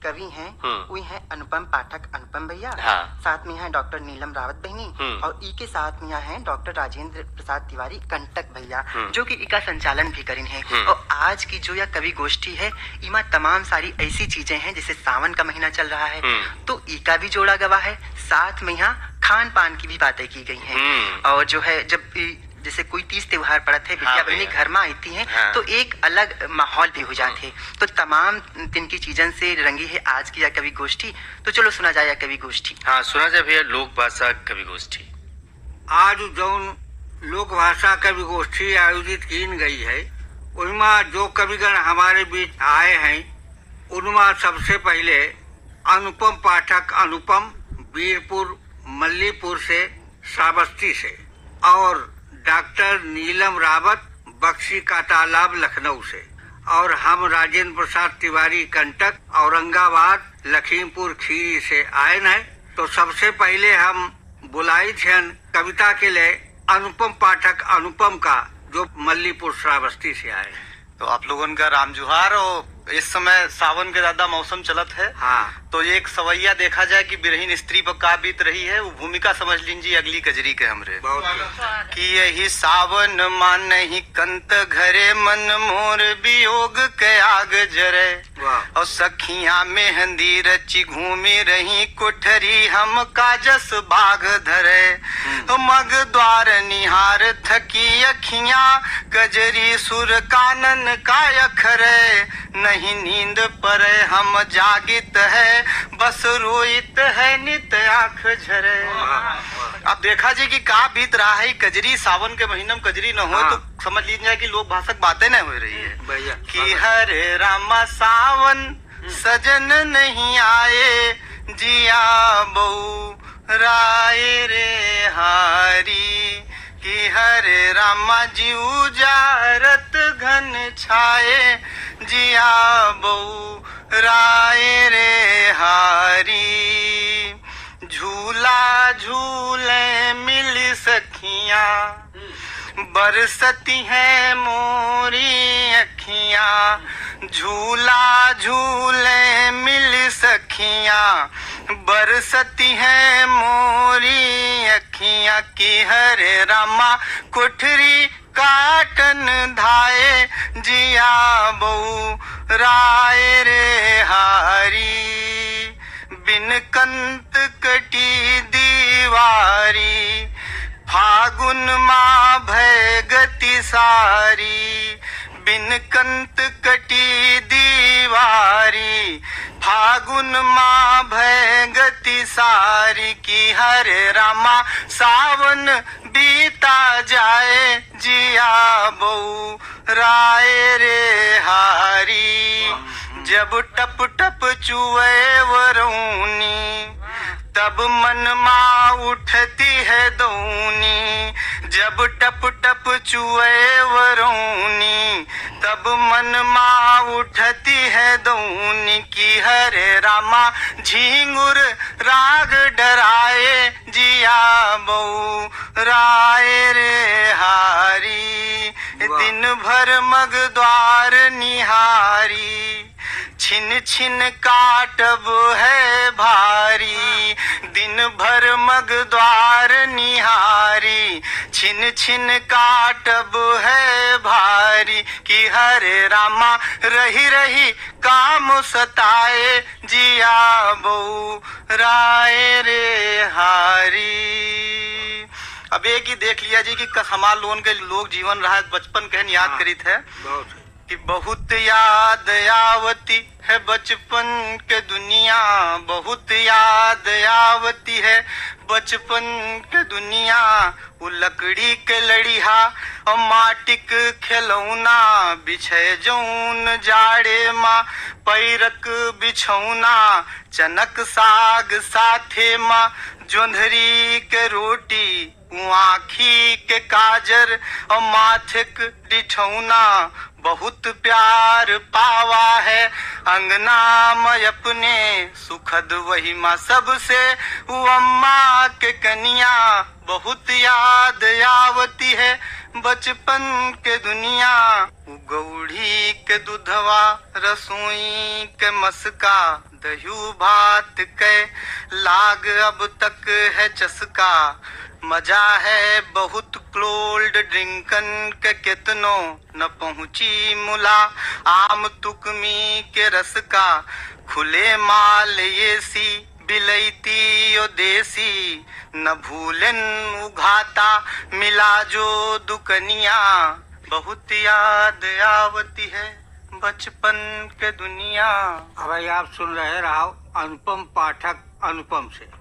कवि हैं वही हैं अनुपम पाठक अनुपम भैया। हाँ। साथ में हैं डॉक्टर नीलम रावत बहनी और ई के साथ में हैं डॉक्टर राजेंद्र प्रसाद तिवारी कंटक भैया जो कि इका संचालन भी करें हैं। और आज की जो यह कवि गोष्ठी है इमा तमाम सारी ऐसी चीजें हैं जैसे सावन का महीना चल रहा है तो इका भी जोड़ा गवा है, साथ में यहाँ खान पान की भी बातें की गई हैं। और जो है जब जैसे कोई तीज त्योहार पड़त है बिटिया बहनी घर में आती हैं तो एक अलग माहौल भी हो जाते है। तो तमाम दिन की चीजन से रंगी है आज की यह कवि गोष्ठी। तो चलो सुना जाए कवि गोष्ठी। हाँ सुना जाए भैया लोक भाषा कवि गोष्ठी। आज जौन लोक भाषा कवि गोष्ठी आयोजित की गई है उनमें जो कविगण हमारे बीच आए हैं उनमें सबसे पहले अनुपम पाठक अनुपम वीरपुर मल्लीपुर से श्रावस्ती से और डॉक्टर नीलम रावत बक्सी का तालाब लखनऊ से और हम राजेंद्र प्रसाद तिवारी कंटक औरंगाबाद लखीमपुर खीरी से आए हैं। तो सबसे पहले हम बुलाई थे कविता के लिए अनुपम पाठक अनुपम का जो मल्लीपुर श्रावस्ती से आए। तो आप लोगों का राम जुहार। और इस समय सावन के ज्यादा मौसम चलत है। हाँ। तो ये एक सवैया देखा जाए कि बिरहीन स्त्री पर का बीत रही है वो भूमिका समझ लीजिए अगली कजरी के हमरे कि यही सावन मान नहीं कंत घरे मन मोर वियोग के आग जरे और सखिया मेहंदी रची घूमी रही कोठरी हम काजस बाग धरे तो मग द्वार निहार थकी अखिया कजरी सुर कानन का अखरे नहीं नींद पर हम जागित है बस रोइत है नित आँख झरे। अब देखा जी कि का बीत रहा है कजरी सावन के महीने में कजरी न हो तो समझ लीजिए कि लोक भाषक बातें न हो रही है कि हरे रामा सावन सजन नहीं आए जिया बहू राय रे हारी कि हरे रामा जी उजारत घन छाए जिया बहू राय रे हारी झूला झूले मिल सखियां बरसती है मोरी अखियां झूला झूले मिल सखियां बरसती है मोरी अखियां की हरे रामा कोठरी काटन धाए जिया बहू राय रे हारी बिन कंत कटी दीवारी फागुन माँ भय गति सारी बिन कंत कटी दीवारी फागुन माँ भय गति सारी की हरे रामा सावन बीता जाए जिया बहू राय रे हारी जब टप टप चुए वरूनी तब मन माँ उठती है दौनी जब टप टप चुए वरूनी तब मन माँ उठती है दौनी की हरे रामा झिंगुर राग डराए जिया बहू राय रे हारी दिन भर मग द्वार निहारी छिन छिन काटब है भारी दिन भर मग द्वार निहारी छिन छिन काटब है भारी कि हरे रामा रही रही काम सताए जिया बहू राय रे हारी। अब एक ही देख लिया जी कि हमार लोगन के लोग जीवन रहा बचपन कहन याद करीत है कि बहुत याद आवती है बचपन के दुनिया बहुत याद आवती है बचपन के दुनिया वो लकड़ी के लड़िया और माटिक खिलौना बिछे जौन जाड़े माँ पैरक बिछौना चनक साग साथे माँ जोंधरी के रोटी आँखी के काजर और माथिक डिठौना बहुत प्यार पावा है अंगना में अपने सुखद वही माँ सबसे वो अम्मा के कनिया बहुत याद आवती है बचपन के दुनिया गौड़ी के दूधवा रसोई के मस्का दही भात के लाग अब तक है चस्का मजा है बहुत कोल्ड ड्रिंकन के कितनो न पहुंची मुला आम तुकमी के रस का खुले माल ये सी बिलैती ओ देसी न भूलन उघाता मिला जो दुकनिया बहुत याद आवती है बचपन के दुनिया। अब आप सुन रहे रहो अनुपम पाठक अनुपम से।